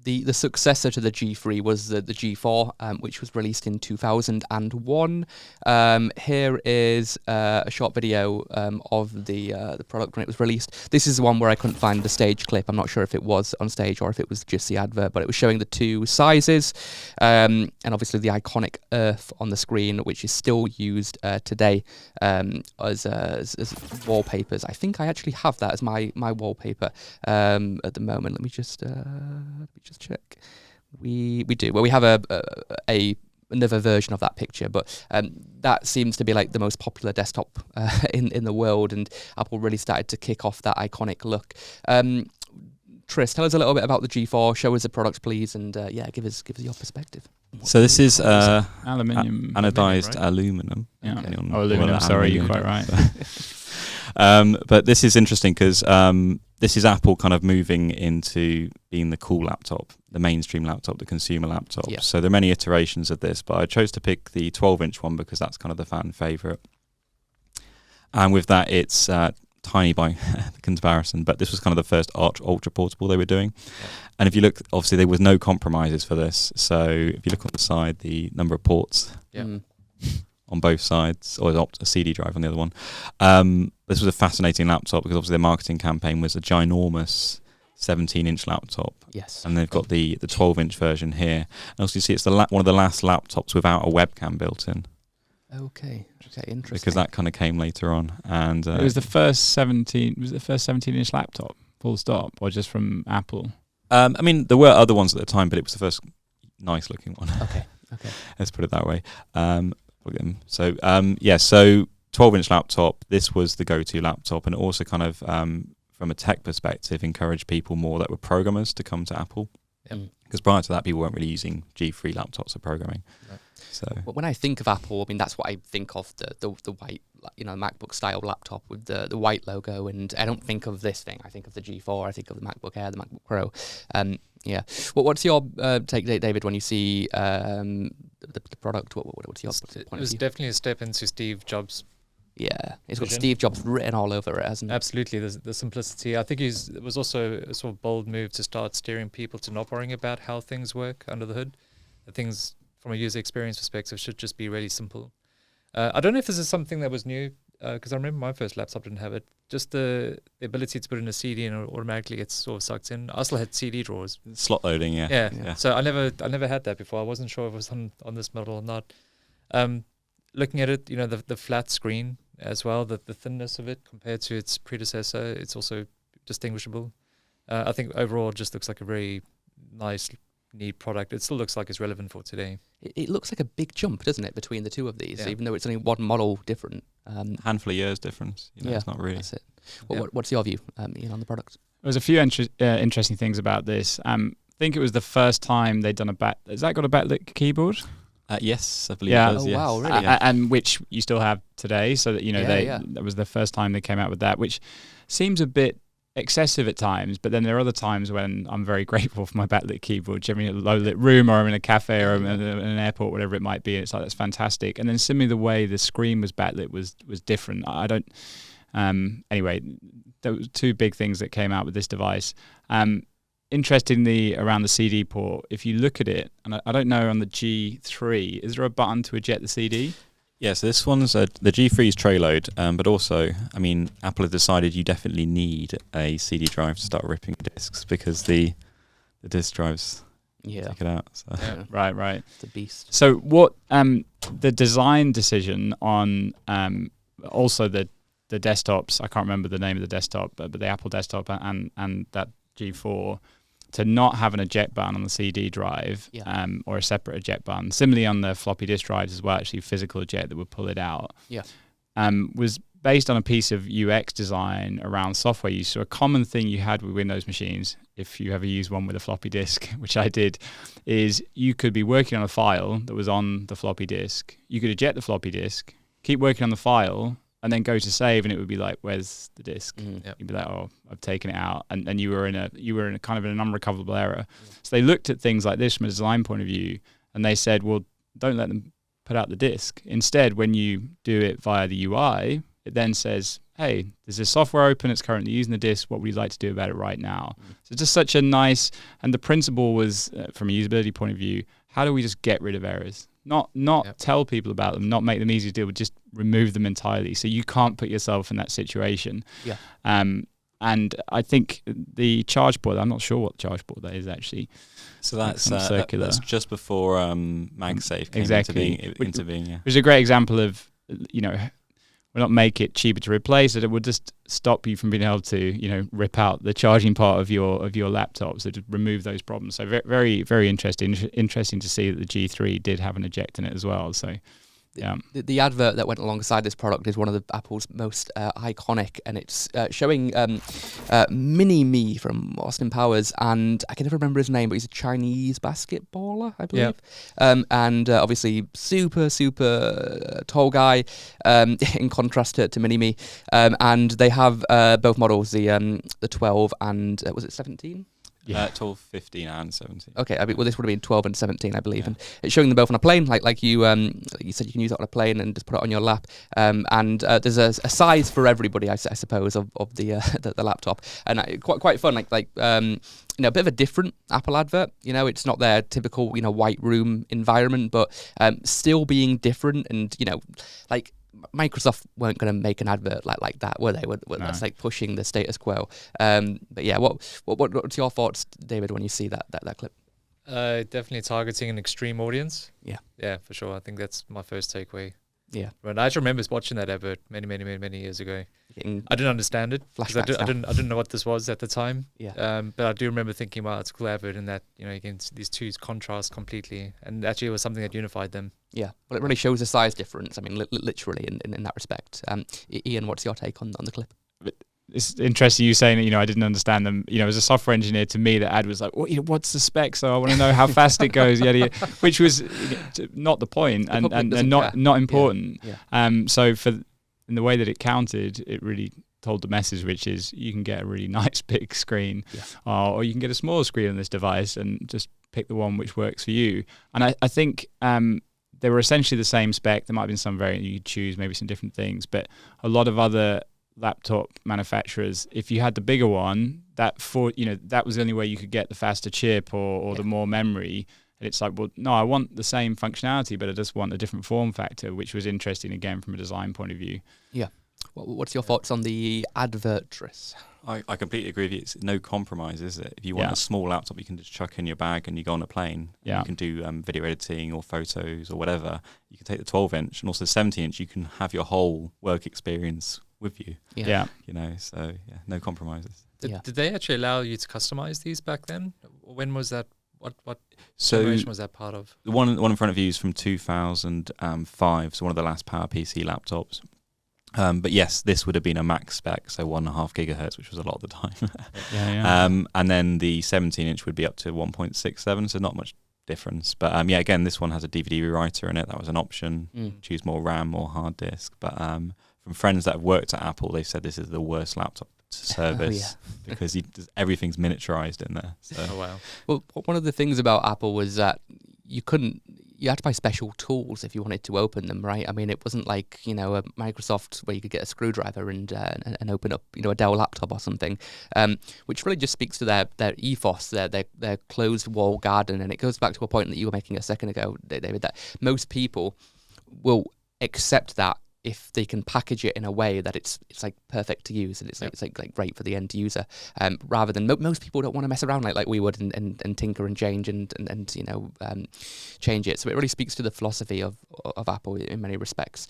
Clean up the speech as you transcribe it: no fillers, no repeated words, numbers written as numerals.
the successor to the G3 was the G4, which was released in 2001. Here is a short video of the product when it was released. This is the one where I couldn't find the stage clip. I'm not sure if it was on stage or if it was just the advert, but it was showing the two sizes, and obviously the iconic Earth on the screen, which is still used today as wallpapers. I think I actually have that as my wallpaper at the moment. Let me just check. We do. Well, we have another version of that picture, but that seems to be like the most popular desktop in the world, and Apple really started to kick off that iconic look. Tris, tell us a little bit about the G4. Show us the product, please, and give us your perspective. So this is aluminium, anodized right? aluminum. Yeah. Aluminum. Sorry, you're quite right. But this is interesting because this is Apple kind of moving into being the cool laptop, the mainstream laptop, the consumer laptop. Yeah. So there are many iterations of this, but I chose to pick the 12-inch one because that's kind of the fan favorite. And with that, it's tiny by comparison, but this was kind of the first ultra portable they were doing. Yeah. And if you look, obviously there was no compromises for this. So if you look on the side, the number of ports. Yeah. On both sides, or a CD drive on the other one. This was a fascinating laptop because obviously their marketing campaign was a ginormous 17-inch laptop. Yes. And they've got the 12-inch version here. And also you see it's one of the last laptops without a webcam built in. Okay, interesting. Because that kind of came later on. And it was the first 17-inch laptop, full stop, or just from Apple? I mean, there were other ones at the time, but it was the first nice-looking one. Okay. Let's put it that way. So 12-inch laptop, this was the go-to laptop, and it also kind of, from a tech perspective, encouraged people more that were programmers to come to Apple. Because prior to that, people weren't really using G3 laptops for programming. Right. So, but when I think of Apple, I mean that's what I think of, the white, MacBook style laptop with the white logo, and I don't think of this thing. I think of the G4. I think of the MacBook Air, the MacBook Pro. What's your take, David, when you see the product? What's your point of view? It was definitely a step into Steve Jobs. Yeah, it's got Steve Jobs written all over it, hasn't it? Absolutely, the simplicity. I think it was also a sort of bold move to start steering people to not worrying about how things work under the hood. Things from a user experience perspective should just be really simple. I don't know if this is something that was new, because I remember my first laptop didn't have it. Just the ability to put in a CD and it automatically gets sort of sucked in. I still had CD drawers. Slot loading, yeah. Yeah. So I never had that before. I wasn't sure if it was on this model or not. Looking at it, the flat screen as well, the thinness of it compared to its predecessor, it's also distinguishable. I think overall it just looks like a very nice, neat product. It still looks like it's relevant for today. It looks like a big jump, doesn't it, between the two of these, even though it's only one model different. Handful of years difference. It's not really. That's it. What's your view, Ian, on the product? There's a few interesting things about this. I think it was the first time they'd done has that got a backlit keyboard? Yes, I believe it does. Yes. Wow, really? And which you still have today, so that that was the first time they came out with that, which seems a bit excessive at times, but then there are other times when I'm very grateful for my backlit keyboard. Generally in a low lit room, or I'm in a cafe, or I'm in an airport, whatever it might be, and it's like, that's fantastic. And then similarly, the way the screen was backlit was different. I don't anyway, there were two big things that came out with this device. Interestingly, around the CD port, if you look at it, and I don't know on the G3, is there a button to eject the CD? Yeah, so this one's the G3 is tray load, but also, I mean, Apple have decided you definitely need a CD drive to start ripping discs, because the disc drives take it out. So. Yeah. Right. It's a beast. So what the design decision on also the desktops, I can't remember the name of the desktop, but the Apple desktop and that G4, to not have an eject button on the CD drive, or a separate eject button. Similarly on the floppy disk drives as well, actually physical eject that would pull it out. Was based on a piece of UX design around software use. So a common thing you had with Windows machines, if you ever used one with a floppy disk, which I did, is you could be working on a file that was on the floppy disk. You could eject the floppy disk, keep working on the file, and then go to save, and it would be like, "Where's the disk?" You'd be like, "Oh, I've taken it out," and you were in a kind of an unrecoverable error. So they looked at things like this from a design point of view, and they said, "Well, don't let them put out the disk. Instead, when you do it via the UI, it then says, hey, there's this software open, it's currently using the disk, what would you like to do about it right now? So just such a nice, and the principle was, from a usability point of view, how do we just get rid of errors? Not tell people about them, not make them easy to deal with, just remove them entirely. So you can't put yourself in that situation. Yeah. And I think the charge port, I'm not sure what charge port that is actually. So that's circular. that's just before MagSafe came into being. Yeah. Which is a great example of, we'll not make it cheaper to replace it. It would just stop you from being able to, rip out the charging part of your laptop. So to remove those problems. So very, very interesting. Interesting to see that the G3 did have an eject in it as well. So. Yeah. The advert that went alongside this product is one of Apple's most iconic, and it's showing Mini-Me from Austin Powers, and I can never remember his name, but he's a Chinese basketballer, I believe. And obviously super tall guy, in contrast to Mini-Me. And they have both models, the 12 and was it 17? 12, 15 and 17. Okay, this would have been 12 and 17, I believe, and it's showing them both on a plane, like you said, you can use it on a plane and just put it on your lap. And there's a size for everybody, I suppose, of the laptop, and quite fun, like a bit of a different Apple advert. It's not their typical white room environment, but still being different, and like. Microsoft weren't going to make an advert like that, were they? That's like pushing the status quo. But yeah, what's your thoughts, David, when you see that clip? Definitely targeting an extreme audience. Yeah, for sure. I think that's my first takeaway. Yeah, but I just remember watching that advert many years ago. I didn't understand it because I didn't know what this was at the time. Yeah. But I do remember thinking, wow, it's a cool advert, and that against these two contrast completely, and actually it was something that unified them. Yeah. Well, it really shows a size difference. I mean, literally in that respect. Ian, what's your take on the clip? It's interesting you saying that, I didn't understand them. As a software engineer, to me, the ad was like, what's the spec? So I want to know how fast it goes, which was not the point and not important. Yeah. So in the way that it counted, it really told the message, which is you can get a really nice big screen, or you can get a smaller screen on this device and just pick the one which works for you. And I think they were essentially the same spec. There might have been some variant you could choose, maybe some different things, but a lot of other laptop manufacturers, if you had the bigger one, that was the only way you could get the faster chip or the more memory. And it's like, well, no, I want the same functionality, but I just want a different form factor, which was interesting again from a design point of view. Yeah. What's your thoughts on the advert, Tris? I completely agree with you. It's no compromise, is it? If you want a small laptop, you can just chuck in your bag and you go on a plane. Yeah. You can do video editing or photos or whatever. You can take the 12-inch and also 17-inch. You can have your whole work experience with you. Yeah. So no compromises. Did they actually allow you to customize these back then? When was that? What generation was that part of? The one in front of you is from 2005, so one of the last PowerPC laptops. But yes, this would have been a max spec, so 1.5 gigahertz, which was a lot of the time. And then the 17-inch would be up to 1.67, so not much difference. But again, this one has a DVD rewriter in it. That was an option. Choose more RAM or hard disk. But from friends that have worked at Apple, they've said this is the worst laptop to service because everything's miniaturized in there. So. Oh wow! Well, one of the things about Apple was that you had to buy special tools if you wanted to open them, right? I mean, it wasn't like a Microsoft where you could get a screwdriver and open up a Dell laptop or something, which really just speaks to their ethos, their closed wall garden, and it goes back to a point that you were making a second ago, David, that most people will accept that if they can package it in a way that it's like perfect to use and it's like great for the end user, rather than most people don't want to mess around like we would and tinker and change and change it. So it really speaks to the philosophy of Apple in many respects.